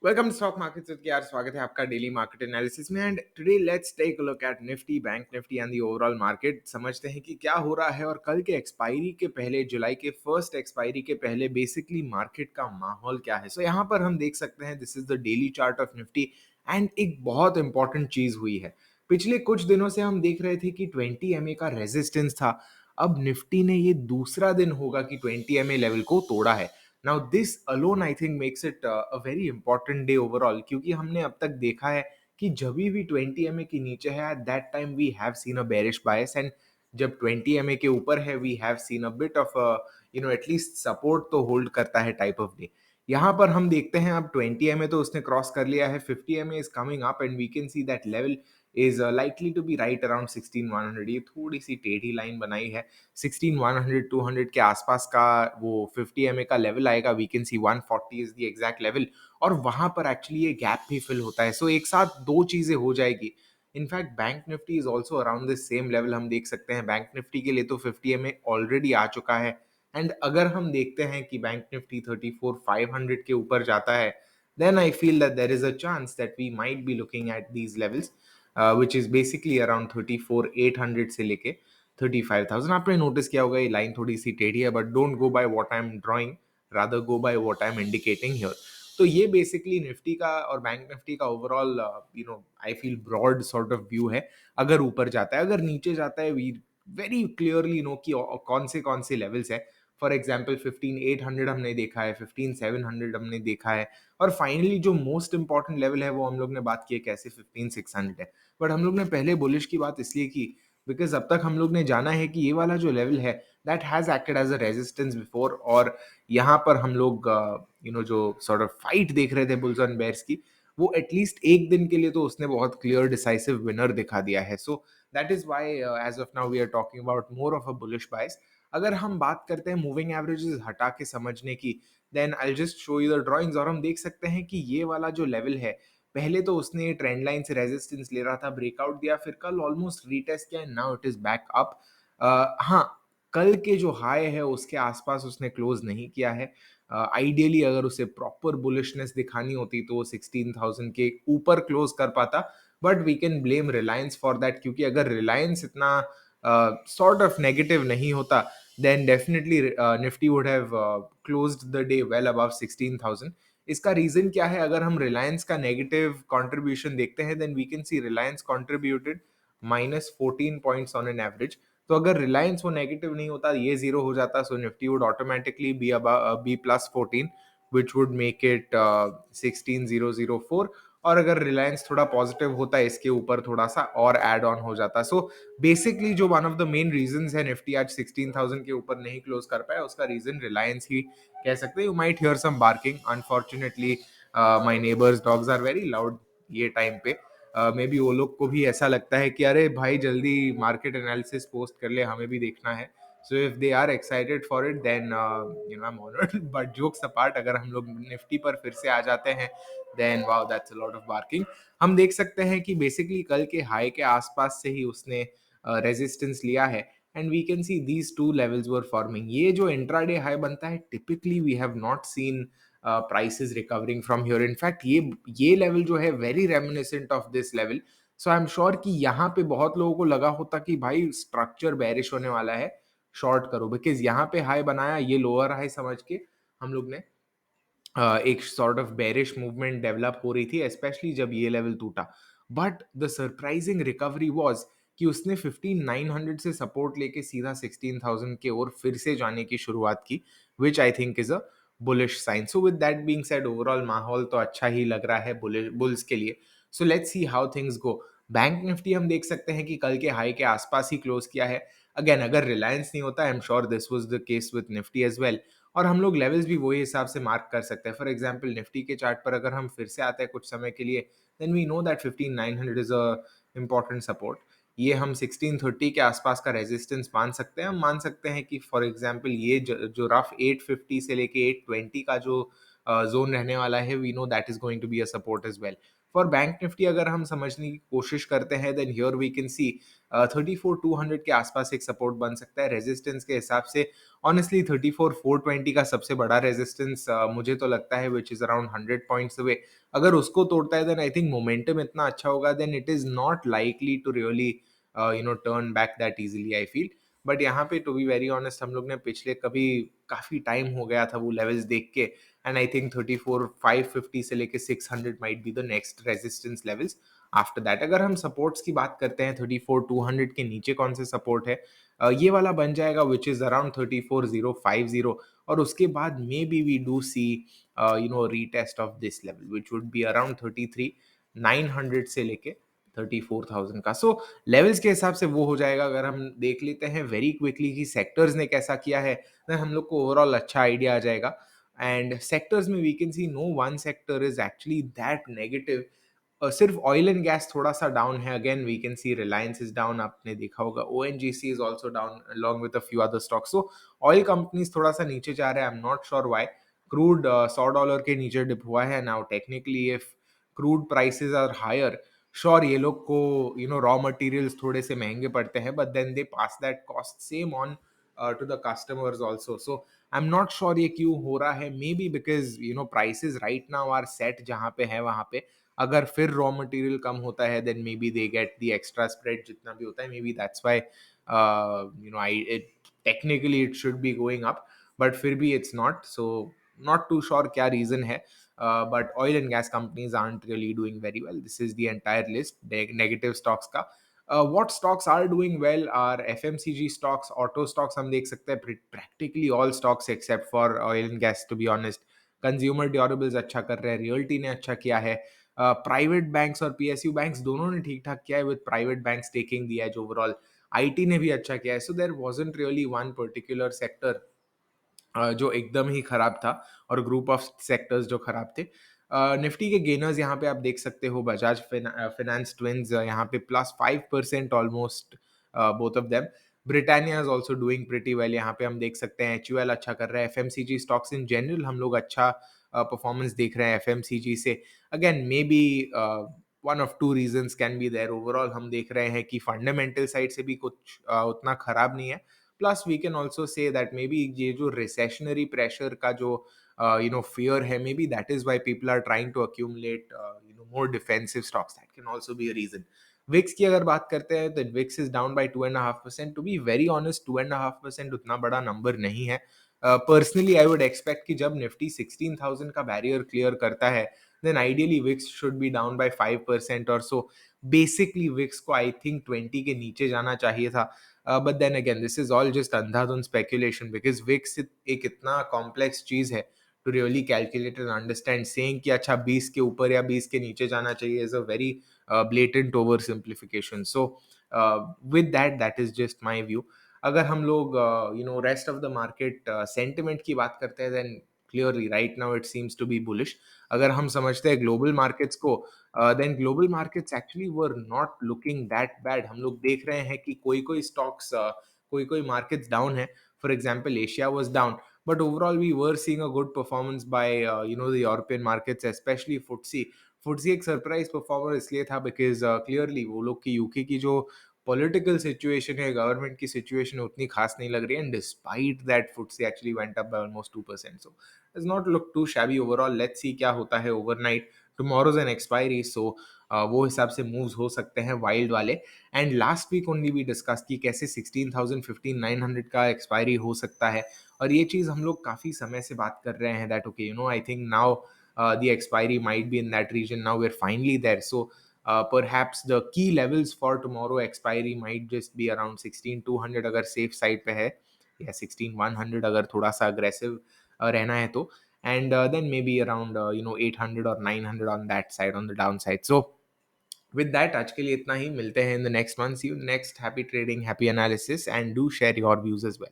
Welcome to stock markets with यार। स्वागत है आपका डेली मार्केट एनालिसिस में। And today let's take a look at Nifty, bank Nifty and the overall market. समझते हैं कि क्या हो रहा है और कल के एक्सपायरी के पहले, जुलाई के फर्स्ट एक्सपायरी के पहले बेसिकली मार्केट का माहौल क्या है। सो यहाँ पर हम देख सकते हैं, this is the daily chart of Nifty. And एक बहुत इंपॉर्टेंट चीज हुई है। पिछले कुछ दिनों से हम देख रहे थे कि 20 MA का रेजिस्टेंस था। अब निफ्टी ने ये दूसरा दिन होगा कि 20 MA लेवल को तोड़ा है। Now this alone I think makes it a very important day overall, क्योंकि हमने अब तक देखा है कि जब भी 20 MA के नीचे है at that time we have seen a bearish bias, and जब 20 MA के ऊपर है we have seen a bit of at least support तो होल्ड करता है टाइप ऑफ डे। यहाँ पर हम देखते हैं अब 20 MA तो उसने क्रॉस कर लिया है, 50 MA is coming up and we can see that level is likely to be right around 16,100। ये थोड़ी सी टेढ़ी लाइन बनाई है। 16,100 200 के आसपास का वो 50 MA का लेवल आएगा। We can see 140 is the exact level, और वहां पर एक्चुअली ये गैप भी फिल होता है। सो एक साथ दो चीजें हो जाएगी। In fact bank Nifty is also around the same level. हम देख सकते हैं बैंक निफ्टी के लिए तो 50 MA ऑलरेडी आ चुका है। एंड अगर हम देखते हैं कि बैंक निफ्टी 34,500 के ऊपर जाता है, then I feel that there is a chance that we might be looking at these levels, which is basically around 34,800 से लेके 35,000। आपने नोटिस किया होगा ये लाइन थोड़ी सी टेढ़ी है, but don't go by what I am drawing, rather go by what I am indicating here. तो ये बेसिकली निफ्टी का और बैंक निफ्टी का overall I feel broad sort of view है। अगर ऊपर जाता है, अगर नीचे जाता है, वी वेरी क्लियरली नो कि कौन से लेवल्स है। फॉर एग्जाम्पल 15,800 हमने देखा है, 15,700 हमने देखा है, और फाइनली जो मोस्ट इंपॉर्टेंट लेवल है वो हम लोग ने बात की है कैसे 15,600 है। बट हम लोग ने पहले बुलिश की बात इसलिए की बिकॉज अब तक हम लोग ने जाना है कि ये वाला जो लेवल है that has acted as a resistance before, और यहाँ पर हम लोग जो सॉर्ट ऑफ फाइट देख रहे थे बुल्स एंड बेयर्स की, वो एटलीस्ट एक दिन के लिए तो उसने बहुत क्लियर डिसाइसिव विनर दिखा दिया है। So that is why as of now we are talking about more of a bullish bias. अगर हम बात करते हैं मूविंग एवरेजेस हटा के समझने की, then I just show you the drawings, और हम देख सकते हैं कि ये वाला जो लेवल है, पहले तो उसने ट्रेंड लाइन से रेजिस्टेंस ले रहा था, ब्रेकआउट दिया, फिर कल ऑलमोस्ट रीटेस्ट किया, now it is back up. हाँ, कल के जो हाई है उसके आसपास उसने क्लोज नहीं किया है। आइडियली अगर उसे प्रॉपर बुलिशनेस दिखानी होती तो वो 16,000 के ऊपर क्लोज कर पाता, but we can blame Reliance for that, क्योंकि अगर रिलायंस इतना सॉर्ट ऑफ नेगेटिव नहीं होता, then definitely Nifty would have closed the day well above 16,000। इसका रीजन क्या है? अगर हम रिलायंस का नेगेटिव कंट्रीब्यूशन देखते हैं, then we can see Reliance contributed -14 points on an average. तो अगर रिलायंस वो नेगेटिव नहीं होता, ये जीरो हो जाता, so Nifty would automatically be +14, which would make it 16,004। और अगर रिलायंस थोड़ा पॉजिटिव होता है, इसके ऊपर थोड़ा सा और एड ऑन हो जाता। सो बेसिकली जो one of the main reasons है निफ्टी आज 16,000 के ऊपर नहीं क्लोज कर पाया, उसका रीजन रिलायंस ही कह सकते हैं। You might hear some barking, unfortunately my neighbours dogs are very loud ये टाइम पे। मे बी वो लोग को भी ऐसा लगता है कि अरे भाई जल्दी मार्केट एनालिसिस पोस्ट कर ले, हमें भी देखना है। So if they are excited for it, then I am honoured. But jokes apart, अगर हम लोग निफ्टी पर फिर से आ जाते हैं, then wow that's a lot of barking. हम देख सकते हैं कि बेसिकली कल के हाई के आसपास से ही उसने रेजिस्टेंस लिया है, and we can see these two levels were forming. ये जो इंट्राडे हाई बनता है, typically we have not seen prices recovering from here. In fact ये लेवल जो है very reminiscent of this level. So I am sure कि यहाँ पे बहुत लोगों को लगा होता कि भाई स्ट्रक्चर बेरिश होने वाला है, शॉर्ट करो, बिकॉज यहाँ पे हाई बनाया, ये लोअर हाई समझ के हम लोग ने एक sort of bearish movement develop हो रही थी, स्पेशली जब ये लेवल टूटा। But the surprising recovery was कि उसने 15,900 से सपोर्ट लेके सीधा 16,000 के ओर फिर से जाने की शुरुआत की, which I think is a bullish sign. So with that being said, overall माहौल तो अच्छा ही लग रहा है बुल्स के लिए। So let's see how things go. Bank Nifty हम देख सकते हैं कि कल के हाई के आसपास ही क्लोज किया है। अगेन, अगर रिलायंस नहीं होता, I am sure this was the case with Nifty as well, और हम लोग लेवल्स भी वही हिसाब से मार्क कर सकते हैं। फॉर एग्जांपल निफ्टी के चार्ट पर अगर हम फिर से आते हैं कुछ समय के लिए, then we know that 15,900 is a important support. ये हम 1630 के आसपास का रेजिस्टेंस मान सकते हैं। हम मान सकते हैं कि फॉर एग्जांपल ये जो रफ 850 से लेके 820 का जो जोन रहने वाला है, we know that is going to be a support as well. For bank Nifty अगर हम समझने की कोशिश करते हैं, then here we can see 34,200 के आसपास एक सपोर्ट बन सकता है. रेजिस्टेंस के हिसाब से ऑनेस्टली 34,420 का सबसे बड़ा रेजिस्टेंस मुझे तो लगता है, which is around 100 points away. अगर उसको तोड़ता है, देन आई थिंक मोमेंटम इतना अच्छा होगा, then it is not likely to really turn back that easily, I feel. But यहाँ पे टू बी वेरी ऑनेस्ट, हम लोग ने पिछले कभी काफी टाइम हो गया था वो लेवल्स देख के, एंड आई थिंक 34,550 से लेके 600 might be the next resistance levels. After that अगर हम सपोर्ट्स की बात करते हैं, 34,200 के नीचे कौन से सपोर्ट है, ये वाला बन जाएगा, विच इज अराउंड 34,050. और उसके बाद maybe we do see retest of this level, which would be around 33,900 से लेके 34,000 का. सो लेवल्स के हिसाब से वो हो जाएगा. अगर हम देख लेते हैं वेरी क्विकली कि सेक्टर्स ने कैसा किया है, then हम लोग को ओवरऑल अच्छा आइडिया आ जाएगा. एंड सेक्टर्स में we can see no one sector is actually that negative. सिर्फ ऑयल एंड गैस थोड़ा सा डाउन है. Again we can see Reliance is down, आपने देखा होगा. ONGC is also down along with a few other stocks. So oil companies थोड़ा सा नीचे जा रहे हैं. I am not sure why. Crude $100 के नीचे डिप हुआ है. Now technically if crude prices are higher, sure ये लोग को रॉ मटेरियल्स थोड़े से महंगे पड़ते हैं, but then they pass that cost same on to the customers also. So I am not sure ये क्यों हो रहा है. Maybe because prices right now are set जहाँ पे है वहाँ पे. अगर फिर रॉ मटेरियल कम होता है, then maybe they get the extra spread जितना भी होता है. Maybe that's why I it technically it should be going up, but फिर भी it's not. So not too sure क्या रीजन है. But oil and gas companies aren't really doing very well. This is the entire list, negative stocks का. What stocks are doing well are FMCG stocks, auto stocks हम देख सकते हैं, practically all stocks except for oil and gas, to be honest. Consumer durables अच्छा कर रहे हैं, realty ने अच्छा किया है. प्राइवेट बैंक्स और PSU बैंक्स दोनों ने ठीक ठाक किया है, with private banks taking the edge overall. IT ने भी अच्छा किया है. So there wasn't really one particular sector जो एकदम ही खराब था, और ग्रुप ऑफ सेक्टर्स जो खराब थे. निफ्टी के गेनर्स यहाँ पे आप देख सकते हो, बजाज फाइनेंस ट्विंस यहाँ पे +5% almost, both of them. Britannia is also doing pretty well. यहाँ पे हम देख सकते हैं HUL अच्छा कर रहा है. FMCG स्टॉक्स इन जनरल हम लोग अच्छा परफॉर्मेंस देख रहे हैं FMCG से. Again maybe one of two reasons can be there. Overall हम देख रहे हैं कि फंडामेंटल साइड से भी कुछ उतना खराब नहीं है. Plus we can also say that maybe ये जो रिसेशनरी प्रेशर का जो fear है, maybe that is why people are trying to accumulate more defensive stocks. That can also be a reason. VIX की अगर बात करते हैं, तो VIX is down by 2.5%. To be very honest, 2.5% उतना बड़ा नंबर नहीं है. पर्सनली आई वुड एक्सपेक्ट कि जब निफ्टी 16,000 का बैरियर क्लियर करता है, then ideally VIX should be down by 5% or so. Basically VIX को I think 20 के नीचे जाना चाहिए था. But then again, this is all just अंधाधुंध speculation, because VIX एक इतना complex चीज है to really calculate and understand. Saying कि अच्छा 20 के ऊपर या 20 के नीचे जाना चाहिए is a very blatant oversimplification. So with that, that is just my view. अगर हम लोग rest of the market sentiment की बात करते हैं, then clearly right now it seems to be bullish. अगर हम समझते हैं ग्लोबल मार्केट्स को, then global markets actually were not looking that bad. हम लोग देख रहे हैं कि कोई कोई स्टॉक्स, कोई कोई मार्केट्स डाउन है. For example Asia was down, but overall we were seeing a good performance by the European markets, specially FTSE. FTSE एक सरप्राइज परफॉर्मर इसलिए था बिकॉज क्लियरली वो लोग की यूके की जो पॉलिटिकल सिचुएशन है, गवर्नमेंट की सिचुएशन उतनी खास नहीं लग रही है. And despite that FTSE actually went up by almost 2%. So does not look too shabby overall. Let's see क्या होता है overnight. Tomorrow's an expiry, so वो हिसाब से moves हो सकते हैं वाइल्ड वाले. एंड लास्ट वीक ओनली भी डिस्कस की कैसे 16,000 15,900 का एक्सपायरी हो सकता है. और ये चीज़ हम लोग काफ़ी समय से बात कर रहे हैं that okay I think now the expiry might be in that region. Now we're finally there. So perhaps the key levels for tomorrow expiry might just be around 16,200 अगर safe side पे है, या 16,100 अगर थोड़ा सा aggressive रहना है तो. And then maybe around 800 or 900 on that side, on the downside. So with that, आज के लिए इतना ही. मिलते हैं in the next one. See you next. Happy trading, happy analysis, and do share your views as well.